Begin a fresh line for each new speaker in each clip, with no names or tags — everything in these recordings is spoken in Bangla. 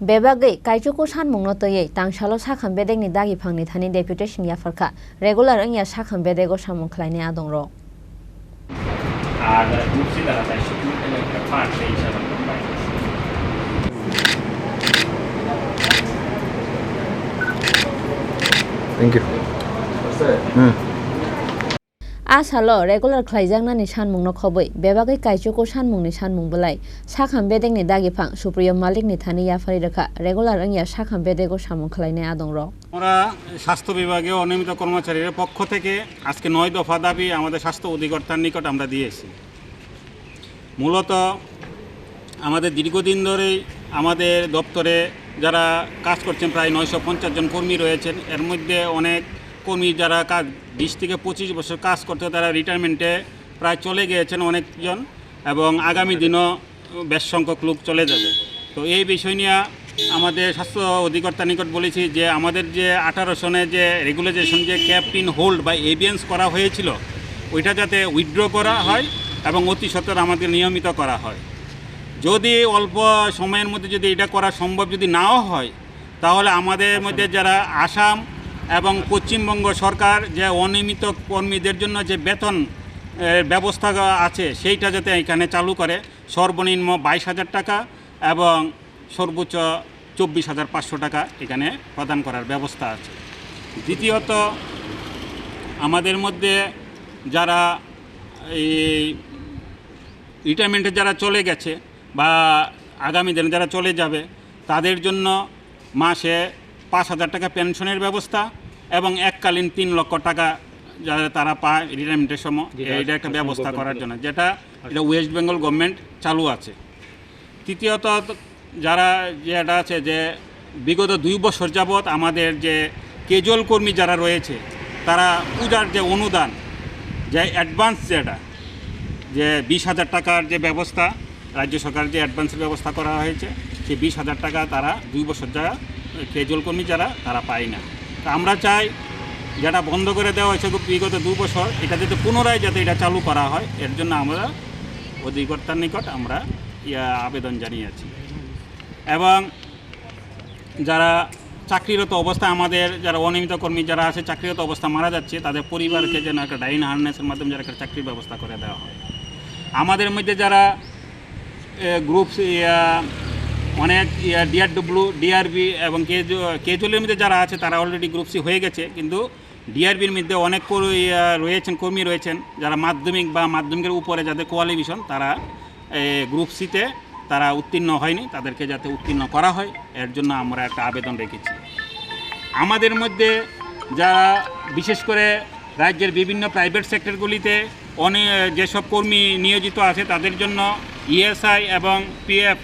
Bebagai kaijoko sanmungno toyei tangsalo sakham bedegni dagi phangni thani deputation yafarkha regular angya sakham bedego samung khlaini adongrok.
আর গ্রুপসি দ্বারা তাই শুধুমাত্র একটা পার্ট সেই হিসাবে
Thank you.
Asalo regular khlaijangnani sanmungno khoboi bebagai kaijoko sanmungni sanmung belai sakham bedegni dagi phang supriyo malikni thani yafari rakha regular angya sakham bedego samung khlaini adongrok.
আমরা স্বাস্থ্য বিভাগে অনিয়মিত কর্মচারীর পক্ষ থেকে আজকে 9 দফা দাবি আমাদের স্বাস্থ্য অধিকর্তার নিকট আমরা দিয়েছি। মূলত আমাদের দীর্ঘদিন ধরেই আমাদের দপ্তরে যারা কাজ করছেন প্রায় 950 জন কর্মী রয়েছেন, এর মধ্যে অনেক কর্মী যারা কাজ 20 থেকে 25 বছর কাজ করতে তারা রিটায়ারমেন্টে প্রায় চলে গিয়েছেন অনেকজন, এবং আগামী দিনও বেশ সংখ্যক লোক চলে যাবে। তো এই বিষয় নিয়ে আমাদের স্বাস্থ্য অধিকর্তার নিকট বলেছি যে আমাদের যে 18 সনে যে রেগুলেশন যে ক্যাপ্টিন হোল্ড বা এভিয়েন্স করা হয়েছিল ওইটা যাতে উইথড্র করা হয় এবং অতি সত্বর আমাদের নিয়মিত করা হয়। যদি অল্প সময়ের মধ্যে যদি এটা করা সম্ভব যদি নাও হয়, তাহলে আমাদের মধ্যে যারা আসাম এবং পশ্চিমবঙ্গ সরকার যে অনিয়মিত কর্মীদের জন্য যে বেতন ব্যবস্থা আছে সেইটা যাতে এখানে চালু করে, সর্বনিম্ন 22,000 টাকা এবং সর্বোচ্চ 24,500 টাকা এখানে প্রদান করার ব্যবস্থা আছে। দ্বিতীয়ত আমাদের মধ্যে যারা এই রিটায়ারমেন্টে যারা চলে গেছে বা আগামী দিনে যারা চলে যাবে তাদের জন্য মাসে 5,000 টাকা পেনশনের ব্যবস্থা এবং এককালীন 3 লক্ষ টাকা যারা তারা পায় রিটায়ারমেন্টের সময়, এটা একটা ব্যবস্থা করার জন্য, যেটা এটা ওয়েস্ট বেঙ্গল গভর্নমেন্ট চালু আছে। তৃতীয়ত যারা যেটা আছে যে বিগত 2 বছর যাবৎ আমাদের যে ক্যাজুয়াল কর্মী যারা রয়েছে তারা পূজার যে অনুদান যে অ্যাডভান্স যেটা যে 20,000 টাকার যে ব্যবস্থা রাজ্য সরকার যে অ্যাডভান্সের ব্যবস্থা করা হয়েছে, সেই 20,000 টাকা তারা 2 বছর যারা ক্যাজুয়াল কর্মী যারা তারা পায় না। তো আমরা চাই যেটা বন্ধ করে দেওয়া হয়েছে বিগত 2 বছর, এটা যাতে পুনরায় যাতে এটা চালু করা হয়, এর জন্য আমরা অধিকর্তার নিকট আমরা আবেদন জানিয়েছি। এবং যারা চাকরিরত অবস্থা আমাদের যারা অনিয়মিত কর্মী যারা আছে চাকরিরত অবস্থা মারা যাচ্ছে তাদের পরিবারকে যেন একটা ডাইন হার্নেসের মাধ্যমে যারা একটা চাকরির ব্যবস্থা করে দেওয়া হয়। আমাদের মধ্যে যারা গ্রুপ অনেক ডিআরডব্লিউ ডিআরবি এবং কেজুয়ালের মধ্যে যারা আছে তারা অলরেডি গ্রুপ সি হয়ে গেছে, কিন্তু ডিআরবির মধ্যে অনেক রয়েছেন কর্মী রয়েছেন যারা মাধ্যমিক বা মাধ্যমিকের উপরে যাদের কোয়ালিফিকেশন তারা গ্রুপ সিতে তারা উত্তীর্ণ হয়নি, তাদেরকে যাতে উত্তীর্ণ করা হয় এর জন্য আমরা একটা আবেদন রেখেছি। আমাদের মধ্যে যারা বিশেষ করে রাজ্যের বিভিন্ন প্রাইভেট সেক্টরগুলিতে যেসব কর্মী নিয়োজিত আছে তাদের জন্য ইএসআই এবং পিএফ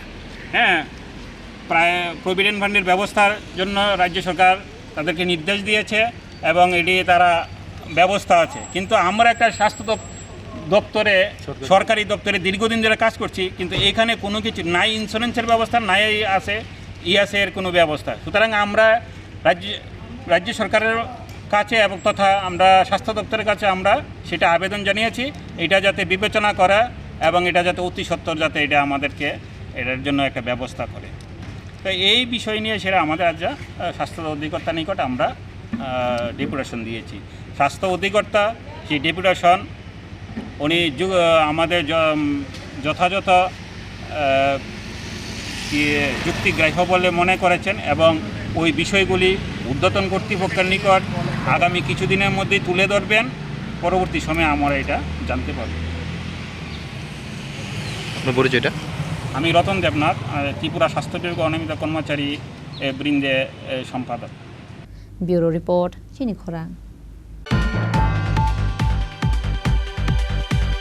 প্রভিডেন্ট ফান্ডের ব্যবস্থার জন্য রাজ্য সরকার তাদেরকে নির্দেশ দিয়েছে এবং এটি তারা ব্যবস্থা আছে। কিন্তু আমরা একটা স্বাস্থ্য দপ্তরে সরকারি দপ্তরে দীর্ঘদিন ধরে কাজ করছি, কিন্তু এখানে কোনো কিছু নাই, ইন্স্যুরেন্সের ব্যবস্থা নাই আছে, ইএসএর কোনো ব্যবস্থা। সুতরাং আমরা রাজ্য সরকারের কাছে এবং তথা আমরা স্বাস্থ্য দপ্তরের কাছে আমরা সেটা আবেদন জানিয়েছি, এটা যাতে বিবেচনা করা এবং এটা যাতে অতি সত্বর যাতে এটা আমাদেরকে এটার জন্য একটা ব্যবস্থা করে। তো এই বিষয় নিয়ে সেটা আমাদের আজ স্বাস্থ্য অধিকর্তার নিকট আমরা ডেপুটেশন দিয়েছি। স্বাস্থ্য অধিকর্তা সেই ডেপুটেশন উনি আমাদের যথাযথ যুক্তিগ্রাহ্য বলে মনে করেছেন এবং ওই বিষয়গুলি ঊর্ধ্বতন কর্তৃপক্ষের নিকট আগামী কিছুদিনের মধ্যেই তুলে ধরবেন, পরবর্তী সময়ে আমরা এটা জানতে পারব।
আপনার পরিচয়টা?
আমি রতন দেবনাথ, ত্রিপুরা স্বাস্থ্য বিভাগ অনিয়মিত কর্মচারী বৃন্দে সম্পাদক।
ব্যুরো রিপোর্ট, চিনি খোরাং।